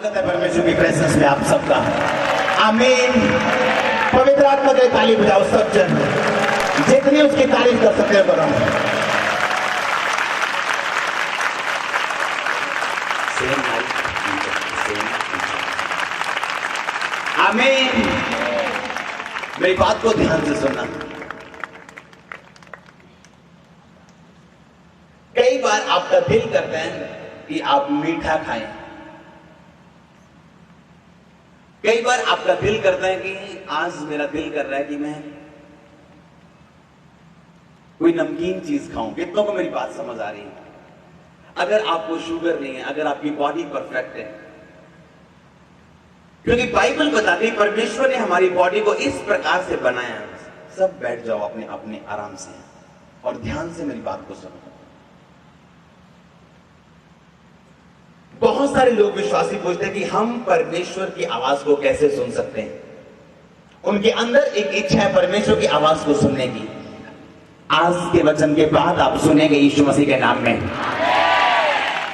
स्वागत है परमेश्वर की प्रेजेंस में आप सबका। आमीन। पवित्र आत्मा के ताली बजाओ सब जन, जितनी उसकी तारीफ कर सकते हो करो। आमीन। मेरी बात को ध्यान से सुनना। कई बार आपका दिल करता है कि आप मीठा खाएं, कई बार आपका दिल करता है कि आज मेरा दिल कर रहा है कि मैं कोई नमकीन चीज खाऊं। कितनों को मेरी बात समझ आ रही है? अगर आपको शुगर नहीं है, अगर आपकी बॉडी परफेक्ट है, क्योंकि बाइबल बताती है परमेश्वर ने हमारी बॉडी को इस प्रकार से बनाया। सब बैठ जाओ अपने अपने आराम से और ध्यान से मेरी बात को सुनो। बहुत सारे लोग विश्वासी पूछते हैं कि हम परमेश्वर की आवाज को कैसे सुन सकते हैं। उनके अंदर एक इच्छा है परमेश्वर की आवाज को सुनने की। आज के वचन के बाद आप सुनेंगे यीशु मसीह के नाम में।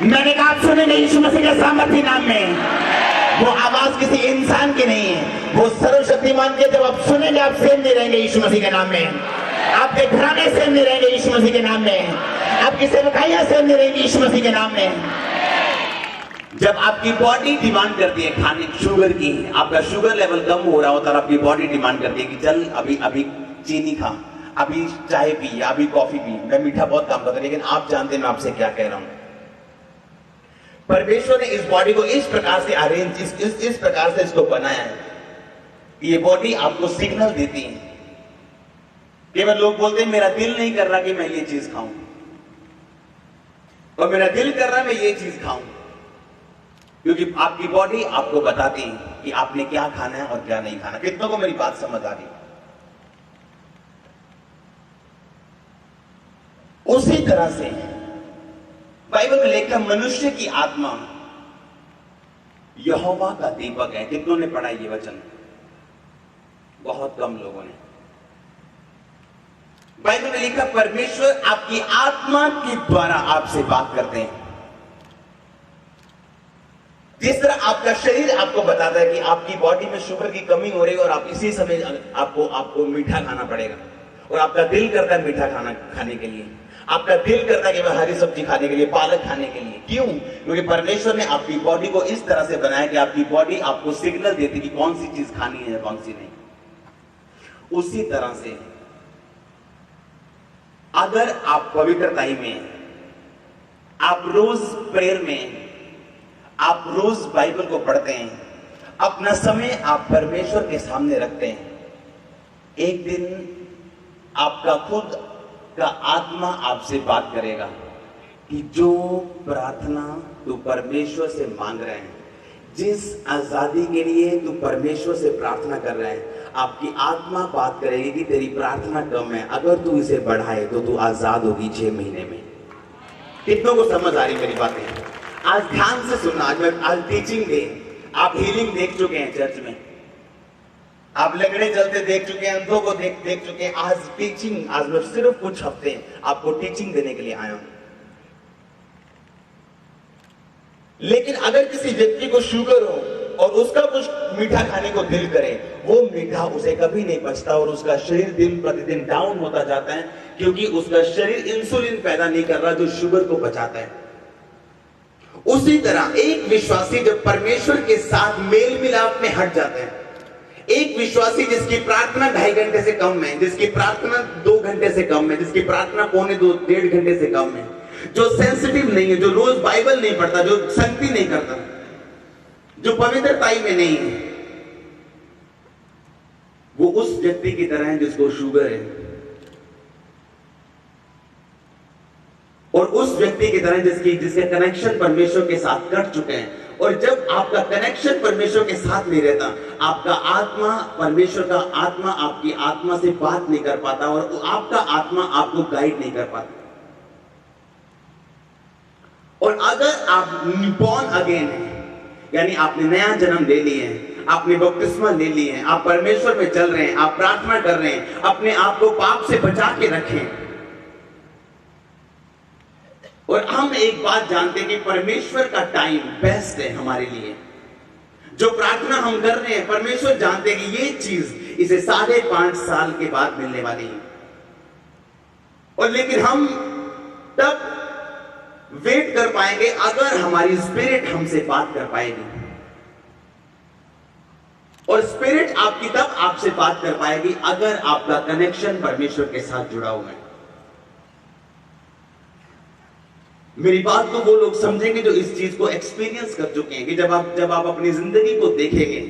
मैंने कहा आप सुनेंगे यीशु मसीह के सामर्थी नाम में। वो आवाज किसी इंसान की नहीं है, वो सर्वशक्तिमान के। जब आप सुनेंगे आप सेम नहीं रहेंगे यीशु मसीह के नाम में। आपके घराने सेम नहीं रहेंगे यीशु मसीह के नाम में। आपकी सेवकाइयां सेम नहीं रहेंगी यीशु मसीह के नाम में। जब आपकी बॉडी डिमांड करती है खाने शुगर की, आपका शुगर लेवल कम हो रहा होता है और आपकी बॉडी डिमांड करती है कि चल अभी अभी चीनी खा, अभी चाय पी, अभी कॉफी पी। मैं मीठा बहुत कम करता हूं, लेकिन आप जानते हैं मैं आपसे क्या कह रहा हूं। परमेश्वर ने इस बॉडी को इस प्रकार से अरेंज, इस प्रकार से इसको बनाया है। ये बॉडी आपको सिग्नल देती है। केवल लोग बोलते हैं मेरा दिल नहीं कर रहा कि मैं ये चीज खाऊं, और मेरा दिल कर रहा है मैं ये चीज खाऊं, क्योंकि आपकी बॉडी आपको बताती है कि आपने क्या खाना है और क्या नहीं खाना। कितनों को मेरी बात समझ आ रही? उसी तरह से बाइबल में लिखा मनुष्य की आत्मा यहोवा का दीपक है। कितनों ने पढ़ा ये वचन? बहुत कम लोगों ने। बाइबल में लिखा परमेश्वर आपकी आत्मा के द्वारा आपसे बात करते हैं। जिस तरह आपका शरीर आपको बताता है कि आपकी बॉडी में शुगर की कमी हो रही है और आप इसी समय आपको मीठा खाना पड़ेगा, और आपका दिल करता है मीठा खाना खाने के लिए, आपका दिल करता है कि मैं हरी सब्जी खाने के लिए, पालक खाने के लिए। क्यों? क्योंकि परमेश्वर ने आपकी बॉडी को इस तरह से बनाया कि आपकी बॉडी आपको सिग्नल देती कि कौन सी चीज खानी है, कौन सी नहीं। उसी तरह से अगर आप पवित्रताई में, आप रोज प्रेयर में, आप रोज बाइबल को पढ़ते हैं, अपना समय आप परमेश्वर के सामने रखते हैं, एक दिन आपका खुद का आत्मा आपसे बात करेगा कि जो प्रार्थना तू परमेश्वर से मांग रहे हैं, जिस आजादी के लिए तू परमेश्वर से प्रार्थना कर रहे हैं, आपकी आत्मा बात करेगी कि तेरी प्रार्थना कम है, अगर तू इसे बढ़ाए तो तू आजाद होगी 6 महीने में। कितनों को समझ आ रही मेरी बातें? आज ध्यान से सुनना। आज टीचिंग डे। आप हीलिंग देख चुके हैं चर्च में, आप लगड़े चलते देख चुके हैं, अंधों को देख चुके हैं। आज टीचिंग, आज मैं सिर्फ कुछ हफ्ते आपको टीचिंग देने के लिए आया हूं। लेकिन अगर किसी व्यक्ति को शुगर हो और उसका कुछ मीठा खाने को दिल करे, वो मीठा उसे कभी नहीं बचता और उसका शरीर दिन प्रतिदिन डाउन होता जाता है, क्योंकि उसका शरीर इंसुलिन पैदा नहीं कर रहा जो शुगर को बचाता है। उसी तरह एक विश्वासी जब परमेश्वर के साथ मेल मिलाप में हट जाता है, एक विश्वासी जिसकी प्रार्थना 2.5 घंटे से कम है, जिसकी प्रार्थना 2 घंटे से कम है, जिसकी प्रार्थना 1.5 घंटे से कम है, जो सेंसिटिव नहीं है, जो रोज बाइबल नहीं पढ़ता, जो संगति नहीं करता, जो पवित्रताई में नहीं है, वो उस व्यक्ति की तरह है जिसको शुगर है, और उस व्यक्ति की तरह जिसके कनेक्शन परमेश्वर के साथ कट चुके हैं। और जब आपका कनेक्शन परमेश्वर के साथ नहीं रहता, आपका आत्मा, परमेश्वर का आत्मा आपकी आत्मा से बात नहीं कर पाता और आपका आत्मा आपको गाइड नहीं कर पाता। और अगर आप बॉर्न अगेन हैं, यानी आपने नया जन्म ले लिए हैं, आपने बपतिस्मा ले लिए हैं, आप परमेश्वर में चल रहे हैं, आप प्रार्थना कर रहे हैं, अपने आप को पाप से बचा के रखें। और हम एक बात जानते हैं कि परमेश्वर का टाइम बेस्ट है हमारे लिए। जो प्रार्थना हम कर रहे हैं, परमेश्वर जानते हैं कि ये चीज इसे 5.5 साल के बाद मिलने वाली है, और लेकिन हम तब वेट कर पाएंगे अगर हमारी स्पिरिट हमसे बात कर पाएगी, और स्पिरिट आपकी तब आपसे बात कर पाएगी अगर आपका कनेक्शन परमेश्वर के साथ जुड़ा हुआ है। मेरी बात को वो लोग समझेंगे जो इस चीज को एक्सपीरियंस कर चुके हैं, कि जब आप अपनी जिंदगी को देखेंगे,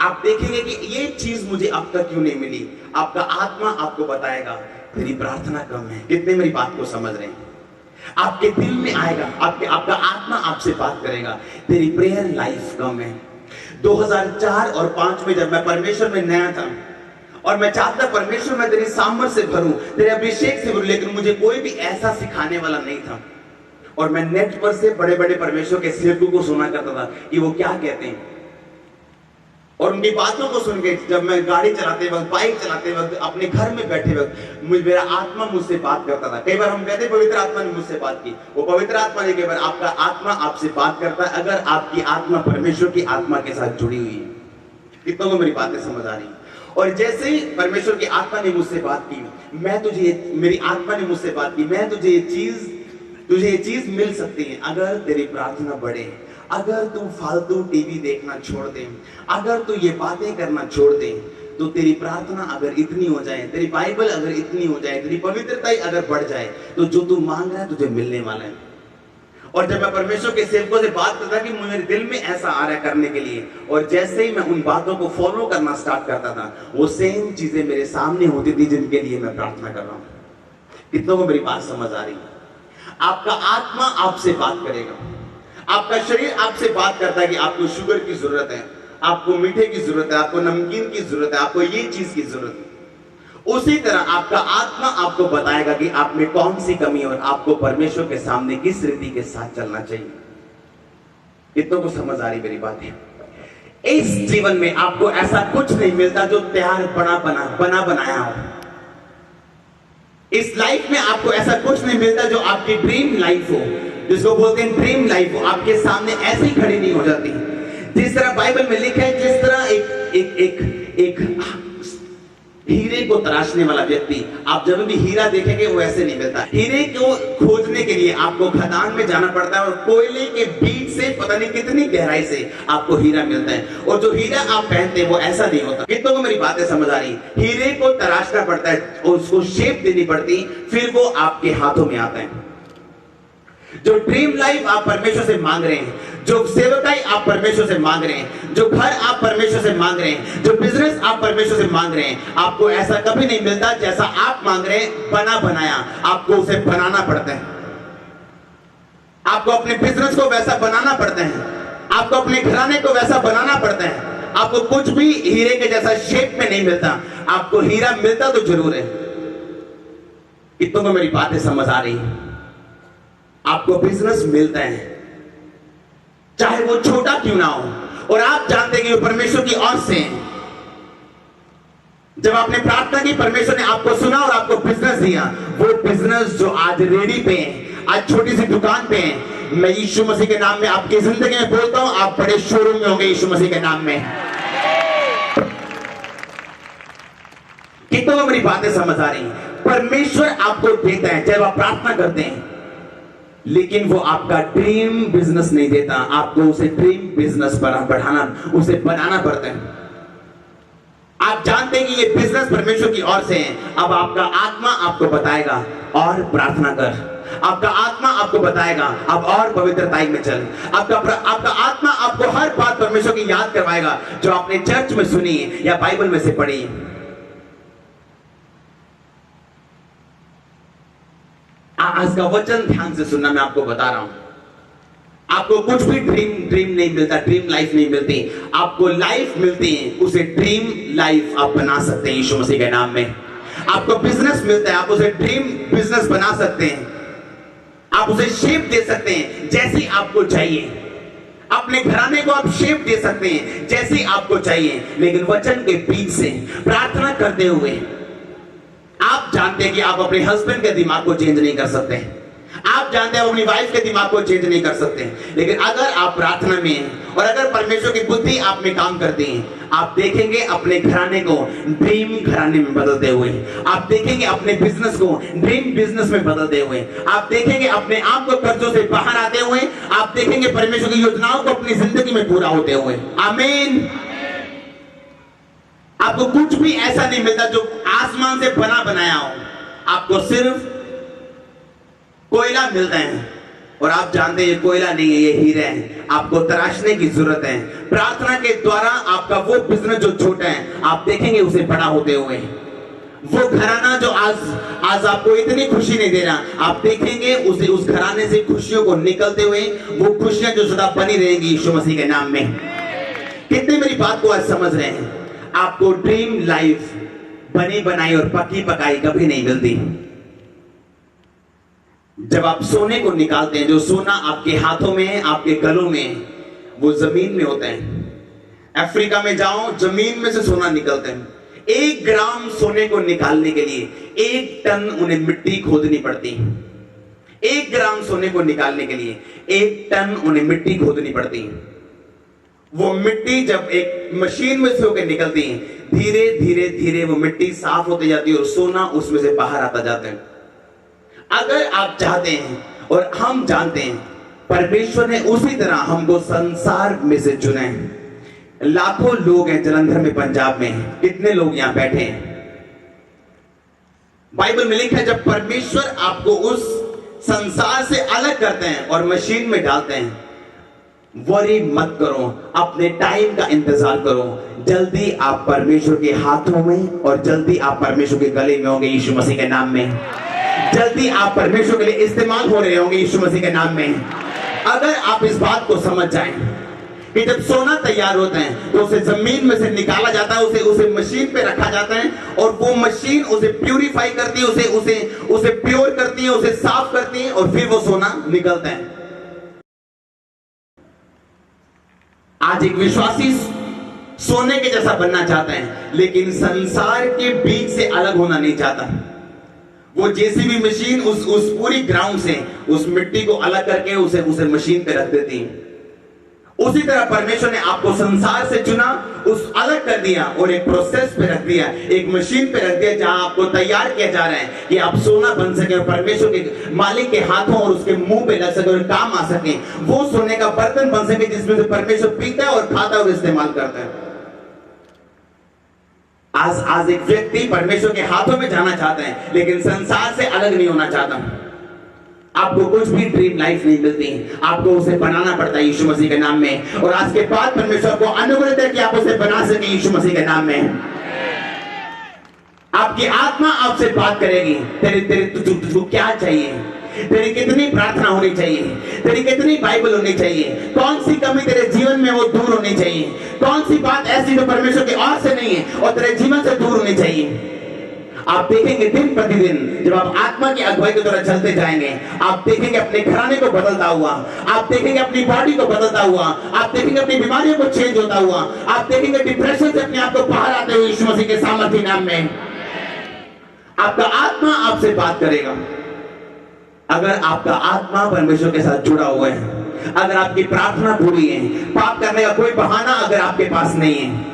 आप देखेंगे कि ये चीज मुझे अब तक क्यों नहीं मिली। आपका आत्मा आपको बताएगा तेरी प्रार्थना कम है। कितने मेरी बात को समझ रहे हैं? आपके दिल में आएगा, आपका आत्मा आपसे बात करेगा, तेरी प्रेयर लाइफ कम है। 2004 और 5 में जब मैं परमेश्वर में नया था और मैं चाहता परमेश्वर मैं तेरी सामर्थ से भरूं, तेरे अभिषेक से भरूं, लेकिन मुझे कोई भी ऐसा सिखाने वाला नहीं था, और मैं नेट पर से बड़े बड़े परमेश्वर के सेवकों को सुना करता था कि वो क्या कहते हैं, और उनकी बातों को सुन के जब मैं गाड़ी चलाते वक्त, बाइक चलाते वक्त, अपने घर में बैठे वक्त मेरा आत्मा मुझसे बात करता था। कई बार हम कहते पवित्र आत्मा ने मुझसे बात की, वो पवित्र आत्मा ने कई बार आपका आत्मा आपसे बात करता है अगर आपकी आत्मा परमेश्वर की आत्मा के साथ जुड़ी हुई है। कितनों को मेरी बातें समझ आ रही? और जैसे ही परमेश्वर की आत्मा ने मुझसे बात की, मेरी आत्मा ने मुझसे बात की, मैं तुझे ये चीज मिल सकती है अगर तेरी प्रार्थना बढ़े, अगर तू फालतू टीवी देखना छोड़ दे, अगर तू ये बातें करना छोड़ दे, तो तेरी प्रार्थना अगर इतनी हो जाए, तेरी बाइबल अगर इतनी हो जाए, तेरी पवित्रता अगर बढ़ जाए, तो जो तू मांग रहा है तुझे मिलने वाला है। और जब मैं परमेश्वर के सेवकों से बात करता कि मेरे दिल में ऐसा आ रहा है करने के लिए, और जैसे ही मैं उन बातों को फॉलो करना स्टार्ट करता था, वो सेम चीजें मेरे सामने होती थी जिनके लिए मैं प्रार्थना कर रहा हूं। कितनों को मेरी बात समझ आ रही है? आपका आत्मा आपसे बात करेगा, आपका शरीर आपसे बात करता है कि आपको शुगर की जरूरत है, आपको मीठे की जरूरत है, आपको नमकीन की जरूरत है, आपको ये चीज की जरूरत है। उसी तरह आपका आत्मा आपको बताएगा कि आप में कौन सी कमी है और आपको परमेश्वर के सामने किस रीति के साथ चलना चाहिए। इतनों को समझ आ रही मेरी बात है? इस जीवन में आपको ऐसा कुछ नहीं मिलता जो तैयार बना बनाया हो। इस लाइफ में आपको ऐसा कुछ नहीं मिलता जो आपकी ड्रीम लाइफ हो, जिसको बोलते हैं ड्रीम लाइफ हो, आपके सामने ऐसे ही खड़ी नहीं हो जाती। जिस तरह बाइबल में लिखा है, जिस तरह एक हीरे को तराशने वाला व्यक्ति, आप जब भी हीरा देखेंगे वो ऐसे नहीं मिलता। हीरे को खोजने के लिए आपको खदान में जाना पड़ता है, और कोयले के बीच से पता नहीं कितनी गहराई से आपको हीरा मिलता है, और जो हीरा आप पहनते हैं वो ऐसा नहीं होता। कितनों को मेरी बातें समझ आ रही? हीरे को तराशना पड़ता है और उसको शेप देनी पड़ती, फिर वो आपके हाथों में आता है। जो ड्रीम लाइफ आप परमेश्वर से मांग रहे हैं, जो सेवकाई आप परमेश्वर से मांग रहे हैं, जो घर आप परमेश्वर से मांग रहे हैं, जो बिजनेस आप परमेश्वर से मांग रहे हैं, आपको ऐसा कभी नहीं मिलता जैसा आप मांग रहे हैं बना बनाया। आपको उसे बनाना पड़ता है, आपको अपने बिजनेस को वैसा बनाना पड़ता है, आपको अपने घराने को वैसा बनाना पड़ता है। आपको कुछ भी हीरे के जैसा शेप में नहीं मिलता, आपको हीरा मिलता तो जरूर है। कितनों को मेरी बातें समझ आ रही? आपको बिजनेस मिलता है चाहे वो छोटा क्यों ना हो, और आप जानते हैं कि वो परमेश्वर की ओर से है। जब आपने प्रार्थना की, परमेश्वर ने आपको सुना और आपको बिजनेस दिया। वो बिजनेस जो आज रेडी पे है, आज छोटी सी दुकान पे है, मैं यीशु मसीह के नाम में आपकी जिंदगी में बोलता हूं, आप बड़े शोरूम में होंगे यीशु मसीह के नाम में। कितनों को मेरी बातें समझ आ रही? परमेश्वर आपको देता है जब आप प्रार्थना करते हैं, लेकिन वो आपका ड्रीम बिजनेस नहीं देता, आपको उसे ड्रीम बिजनेस बढ़ाना, उसे बनाना पड़ता है। आप जानते हैं कि ये बिजनेस परमेश्वर की ओर से है। अब आपका आत्मा आपको बताएगा और प्रार्थना कर, आपका आत्मा आपको बताएगा अब और पवित्रताई में चल। आपका आत्मा आपको हर बात परमेश्वर की याद करवाएगा जो आपने चर्च में सुनी या बाइबल में से पढ़ी। आज का वचन ध्यान से सुनना, मैं आपको बता रहा हूं, आपको कुछ भी ड्रीम नहीं मिलता, ड्रीम लाइफ नहीं मिलती, आपको लाइफ मिलती है, उसे ड्रीम लाइफ आप बना सकते हैं यीशु मसीह के नाम में। आपको बिजनेस मिलता है, आप उसे ड्रीम बिजनेस बना सकते हैं, आप उसे शेप दे सकते हैं जैसी आपको चाहिए। अपने घराने को आप शेप दे सकते हैं जैसी आपको चाहिए, लेकिन वचन के बीच से प्रार्थना करते हुए आप जानते हैं कि आप अपने हस्बैंड के दिमाग को चेंज नहीं कर सकते, आप जानते हैं अपनी वाइफ के दिमाग को चेंज नहीं कर सकते, लेकिन अगर आप प्रार्थना में हैं और अगर परमेश्वर की बुद्धि आप में काम करती है, आप देखेंगे अपने घराने को ड्रीम घराने में बदलते हुए, आप देखेंगे अपने बिजनेस को ड्रीम बिजनेस में बदलते हुए, आप देखेंगे अपने आप को कर्जों से बाहर आते हुए, आप देखेंगे परमेश्वर की योजनाओं को अपनी जिंदगी में पूरा होते हुए। आमीन। आपको कुछ भी ऐसा नहीं मिलता जो आसमान से बना बनाया हो, आपको सिर्फ कोयला मिलता है, और आप जानते हैं ये कोयला नहीं है, ये हीरे हैं। आपको तराशने की जरूरत है। प्रार्थना के द्वारा आपका वो बिजनेस जो छोटा है, आप देखेंगे उसे बड़ा होते हुए। वो घराना जो आज आपको इतनी खुशी नहीं दे रहा, आप देखेंगे उसे उस घराने से खुशियों को निकलते हुए, वो खुशियां जो सदा बनी रहेंगी यीशु मसीह के नाम में। कितने मेरी बात को आज समझ रहे हैं? आपको ड्रीम लाइफ बनी बनाई और पक्की पकाई कभी नहीं मिलती। जब आप सोने को निकालते हैं, जो सोना आपके हाथों में, आपके गलों में, वो जमीन में होता है। अफ्रीका में जाओ, जमीन में से सोना निकलते हैं। 1 ग्राम सोने को निकालने के लिए 1 टन उन्हें मिट्टी खोदनी पड़ती। 1 ग्राम सोने को निकालने के लिए 1 टन उन्हें मिट्टी खोदनी पड़ती। वो मिट्टी जब एक मशीन में से होकर निकलती है, धीरे धीरे धीरे वो मिट्टी साफ होती जाती है और सोना उसमें से बाहर आता जाता है। अगर आप चाहते हैं और हम जानते हैं, परमेश्वर ने उसी तरह हमको संसार में से चुना है। लाखों लोग हैं जलंधर में, पंजाब में, कितने लोग यहां बैठे हैं। बाइबल में लिखा है, जब परमेश्वर आपको उस संसार से अलग करते हैं और मशीन में डालते हैं, वरी मत करो, अपने टाइम का इंतजार करो। जल्दी आप परमेश्वर के हाथों में और जल्दी आप परमेश्वर के गले में होंगे यीशु मसीह के नाम में। जल्दी आप परमेश्वर के लिए इस्तेमाल हो रहे होंगे यीशु मसीह के नाम में। अगर आप इस बात को समझ जाएं कि जब सोना तैयार होता है तो उसे जमीन में से निकाला जाता है, उसे मशीन पे रखा जाता है और वो मशीन उसे प्यूरिफाई करती है, उसे प्योर करती है, उसे साफ करती है और फिर वो सोना निकलता है। आज एक विश्वासी सोने के जैसा बनना चाहता है, लेकिन संसार के बीच से अलग होना नहीं चाहता। वो जेसीबी मशीन उस पूरी ग्राउंड से उस मिट्टी को अलग करके उसे मशीन पे रख देती है। उसी तरह परमेश्वर ने आपको संसार से चुना, उस अलग कर दिया और एक प्रोसेस पे रख दिया, एक मशीन पे रख दिया, जहां आपको तैयार किया जा रहा है कि आप सोना बन सके और परमेश्वर के मालिक के हाथों और उसके मुंह पे लग सके और काम आ सके। वो सोने का बर्तन बन सके जिसमें से परमेश्वर पीता है और खाता है और इस्तेमाल करता है। आज एक व्यक्ति परमेश्वर के हाथों में जाना चाहता है, लेकिन संसार से अलग नहीं होना चाहता। आपको कुछ भी ड्रीम लाइफ नहीं मिलती, आपको उसे बनाना पड़ता है यीशु मसीह के नाम में। और आज के बाद परमेश्वर को अनुग्रह है कि आप उसे बना सके यीशु मसीह के नाम में। आपकी आत्मा आपसे बात करेगी, तेरे तुझको क्या चाहिए, तेरी कितनी प्रार्थना होनी चाहिए, तेरी कितनी बाइबल होनी चाहिए, कौन सी कमी तेरे जीवन में वो दूर होनी चाहिए, कौन सी बात ऐसी जो परमेश्वर की ओर से नहीं है और तेरे जीवन से दूर होनी चाहिए। आप देखेंगे दिन प्रतिदिन जब आप आत्मा की अगुवाई की तरह चलते जाएंगे, आप देखेंगे अपने घराने को बदलता हुआ, आप देखेंगे अपनी बॉडी को बदलता हुआ, आप देखेंगे अपनी बीमारियों को चेंज होता हुआ, आप देखेंगे डिप्रेशन से अपने आप को बाहर आते हुए यीशु मसीह के सामर्थ्य नाम में। आपका आत्मा आपसे बात करेगा। अगर आपका आत्मा परमेश्वर के साथ जुड़ा हुआ है, अगर आपकी प्रार्थना पूरी है, पाप करने का कोई बहाना अगर आपके पास नहीं है।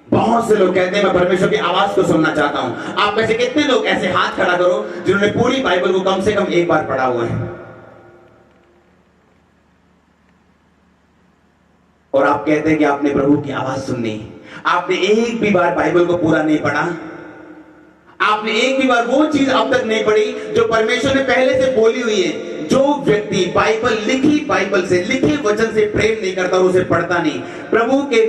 बहुत से लोग कहते हैं मैं परमेश्वर की आवाज को सुनना चाहता हूं। आप में से कितने लोग ऐसे हाथ खड़ा करो जिन्होंने पूरी बाइबल को कम से कम एक बार पढ़ा हुआ है? और आप कहते हैं कि आपने प्रभु की आवाज सुननी, आपने एक भी बार बाइबल को पूरा नहीं पढ़ा, आपने एक भी बार वो चीज अब तक नहीं पढ़ी जो परमेश्वर ने पहले से बोली हुई है। जो व्यक्ति बाइबल से लिखे वचन से प्रेम नहीं करता और उसे पढ़ता नहीं, प्रभु के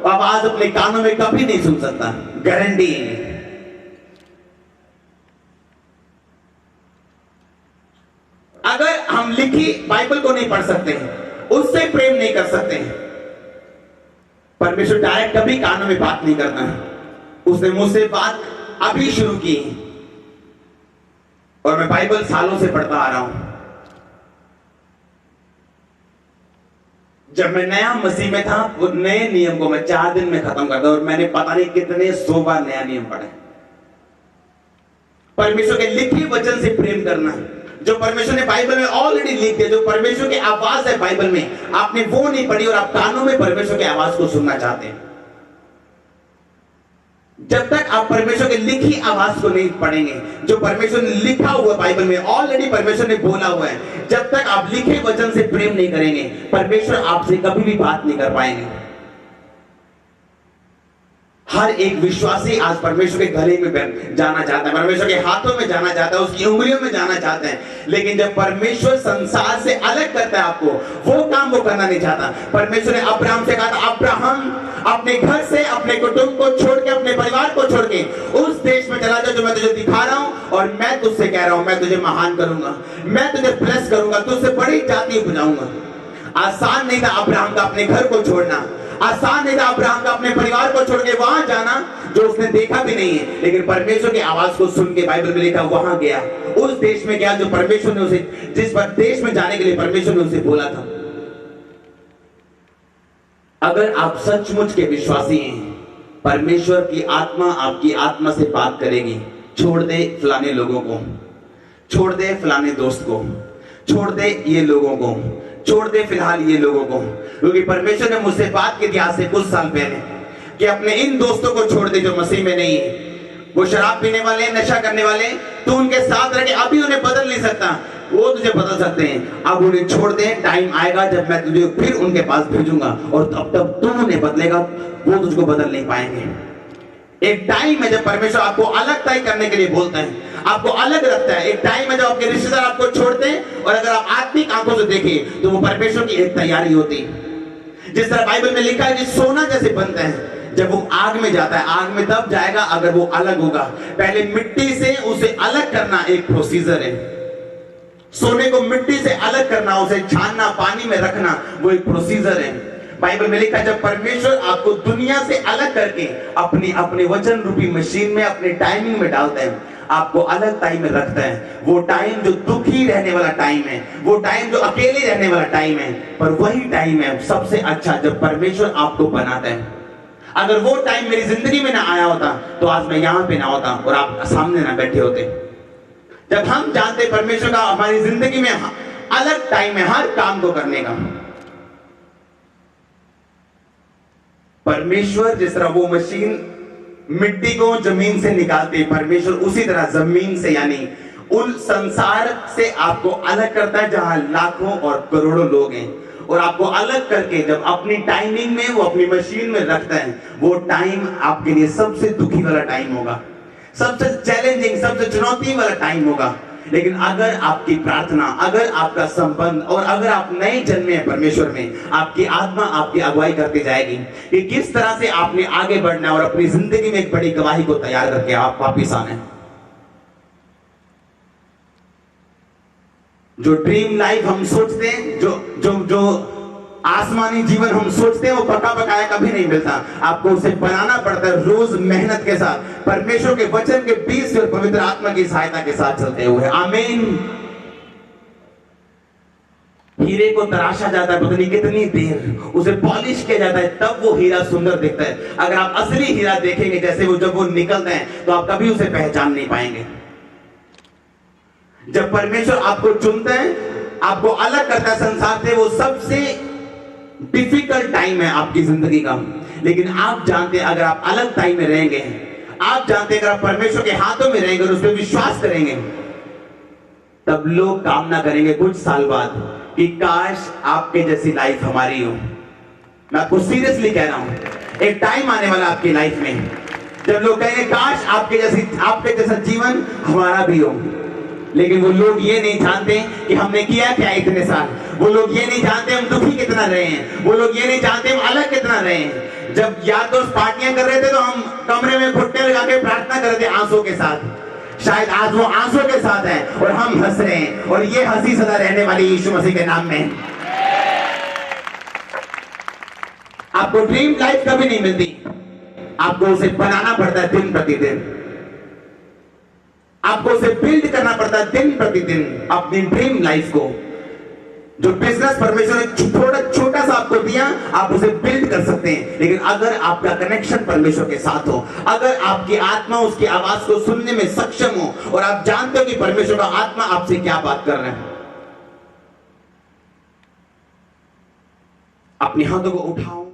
आवाज अपने कानों में कभी नहीं सुन सकता, गारंटी है। अगर हम लिखी बाइबल को नहीं पढ़ सकते, उससे प्रेम नहीं कर सकते, परमेश्वर डायरेक्ट कभी कानों में बात नहीं करता। उसने मुझसे बात अभी शुरू की और मैं बाइबल सालों से पढ़ता आ रहा हूं। जब मैं नया मसीह में था, वो नए नियम को मैं 4 दिन में खत्म करता और मैंने पता नहीं कितने 100 बार नया नियम पढ़ा। परमेश्वर के लिखे वचन से प्रेम करना, जो परमेश्वर ने बाइबल में ऑलरेडी लिख दिया, जो परमेश्वर की आवाज है बाइबल में, आपने वो नहीं पढ़ी और आप कानों में परमेश्वर की आवाज को सुनना चाहते हैं। जब तक आप परमेश्वर की लिखी आवाज को नहीं पढ़ेंगे, जो परमेश्वर ने लिखा हुआ बाइबल में ऑलरेडी परमेश्वर ने बोला हुआ है, जब तक आप लिखे वचन से प्रेम नहीं करेंगे, परमेश्वर आपसे कभी भी बात नहीं कर पाएंगे। हर एक विश्वासी आज परमेश्वर के गले में जाना चाहता है, परमेश्वर के हाथों में जाना चाहता है, उसकी उंगलियों में जाना चाहता है। लेकिन जब परमेश्वर संसार से अलग करता है आपको, वो काम वो करना नहीं चाहता। परमेश्वर ने अब्राहम से कहा था, अब्राहम अपने घर से, अपने कुटुंब को छोड़ के, अपने परिवार को छोड़ के उस देश में चला जा जो मैं तुझे दिखा रहा हूं, और मैं तुझसे कह रहा हूं, मैं तुझे महान करूंगा, मैं तुझे ब्लेस करूंगा, तुझसे बड़ी जाति उपजाऊंगा। आसान नहीं था अब्राहम का अपने घर को छोड़ना, आसान नहीं था अब्राहम का अपने परिवार को छोड़ के वहां जाना जो उसने देखा भी नहीं है। लेकिन परमेश्वर की आवाज को सुन के बाइबल में लिखा, वहां गया, उस देश में गया जो परमेश्वर ने उसे, जिस देश में जाने के लिए परमेश्वर ने उसे बोला था। अगर आप सचमुच के विश्वासी हैं, परमेश्वर की आत्मा आपकी आत्मा से बात करेगी, छोड़ दे फलाने लोगों को, छोड़ दे फलाने दोस्त को, छोड़ दे ये लोगों को, छोड़ दे फिलहाल ये लोगों को। क्योंकि परमेश्वर ने मुझसे बात की थी आज से कुछ साल पहले कि अपने इन दोस्तों को छोड़ दे जो मसीह में नहीं है, वो शराब पीने वाले, नशा करने वाले, तू उनके साथ रह के अभी उन्हें बदल नहीं सकता, वो तुझे बदल सकते हैं। अब उन्हें छोड़ दे, टाइम आएगा जब मैं तुझे फिर उनके पास भेजूंगा और तब तू उन्हें बदलेगा, वो तुझको बदल नहीं पाएंगे। एक टाइम है जब परमेश्वर आपको अलग तय करने के लिए बोलता है, आपको अलग रखता है। एक टाइम है जब आपके रिश्तेदार आपको छोड़ते हैं, और अगर आप आत्मिक आंखों से देखें तो वो परमेश्वर की एक तैयारी होती है। जिस तरह बाइबल में लिखा है कि सोना जैसे बनता है जब वो आग में जाता है, आग में तब जाएगा अगर वो अलग होगा। पहले मिट्टी से उसे अलग करना एक प्रोसीजर है। सोने को मिट्टी से अलग करना, उसे छानना, पानी में रखना, वो एक प्रोसीजर है। बाइबल में लिखा है जब परमेश्वर आपको दुनिया से अलग करके अपने वचन रूपी मशीन में, अपने टाइमिंग में डालता है, आपको अलग टाइम में रखता है। वो टाइम जो दुखी रहने वाला टाइम है, वो टाइम जो अकेले रहने वाला टाइम है, पर वही टाइम है सबसे अच्छा जब परमेश्वर आपको बनाता है। अगर वो टाइम मेरी जिंदगी में ना आया होता तो आज मैं यहां पे ना होता और आप सामने ना बैठे होते। जब हम जानते परमेश्वर का हमारी जिंदगी में अलग टाइम है हर काम को करने का। परमेश्वर जिस तरह वो मशीन मिट्टी को जमीन से निकालती है, परमेश्वर उसी तरह जमीन से यानी उन संसार से आपको अलग करता है जहां लाखों और करोड़ों लोग हैं, और आपको अलग करके जब अपनी टाइमिंग में वो अपनी मशीन में रखता है, वो टाइम आपके लिए सबसे दुखी वाला टाइम होगा, सबसे चैलेंजिंग, सबसे चुनौती वाला टाइम होगा। लेकिन अगर आपकी प्रार्थना, अगर आपका संबंध, और अगर आप नए जन्मे हैं परमेश्वर में, आपकी आत्मा आपकी अगुवाई करती जाएगी कि किस तरह से आपने आगे बढ़ना है और अपनी जिंदगी में एक बड़ी गवाही को तैयार करके आप वापिस आने। जो ड्रीम लाइफ हम सोचते हैं, जो आसमानी जीवन हम सोचते हैं, वो पका पकाया कभी नहीं मिलता। आपको उसे बनाना पड़ता है रोज मेहनत के साथ, परमेश्वर के वचन के बीच से और पवित्र आत्मा की सहायता के साथ चलते हुए। आमीन। हीरे को तराशा जाता है, पता नहीं कितनी देर उसे पॉलिश किया जाता है, तब वो हीरा सुंदर दिखता है। अगर आप असली हीरा देखेंगे जैसे वो जब वो निकलते हैं, तो आप कभी उसे पहचान नहीं पाएंगे। जब परमेश्वर आपको चुनता है, आपको अलग करता है संसार से, वो सबसे डिफिकल्ट टाइम है आपकी जिंदगी का। लेकिन आप जानते हैं अगर आप अलग टाइम में रहेंगे, आप जानते हैं अगर आप परमेश्वर के हाथों में रहेंगे और उस पर विश्वास करेंगे, तब लोग कामना करेंगे कुछ साल बाद कि काश आपके जैसी लाइफ हमारी हो। मैं आपको सीरियसली कह रहा हूं, एक टाइम आने वाला आपकी लाइफ में जब लोग कहेंगे काश आपके जैसा जीवन हमारा भी हो। लेकिन वो लोग ये नहीं जानते कि हमने किया क्या इतने साल। वो लोग ये नहीं जानते हम दुखी कितना रहे हैं। वो लोग ये नहीं जानते हम अलग कितना रहे हैं। जब यार दोस्त पार्टियां कर रहे थे तो हम कमरे में घुटने लगा के प्रार्थना कर रहे थे आंसू के साथ। शायद आज वो आंसू के साथ है और हम हंस रहे हैं, और ये हंसी सदा रहने वाली यीशु मसीह के नाम में। आपको ड्रीम लाइफ कभी नहीं मिलती, आपको उसे बनाना पड़ता है दिन प्रतिदिन। आपको उसे बिल्ड करना पड़ता है दिन प्रतिदिन अपनी ड्रीम लाइफ को। जो बिजनेस परमेश्वर ने थोड़ा छोटा सा आपको दिया कमजोरियां आप उसे बिल्ड कर सकते हैं, लेकिन अगर आपका कनेक्शन परमेश्वर के साथ हो, अगर आपकी आत्मा उसकी आवाज को सुनने में सक्षम हो और आप जानते हो कि परमेश्वर का आत्मा आपसे क्या बात कर रहे हैं, अपने हाथों को उठाओ।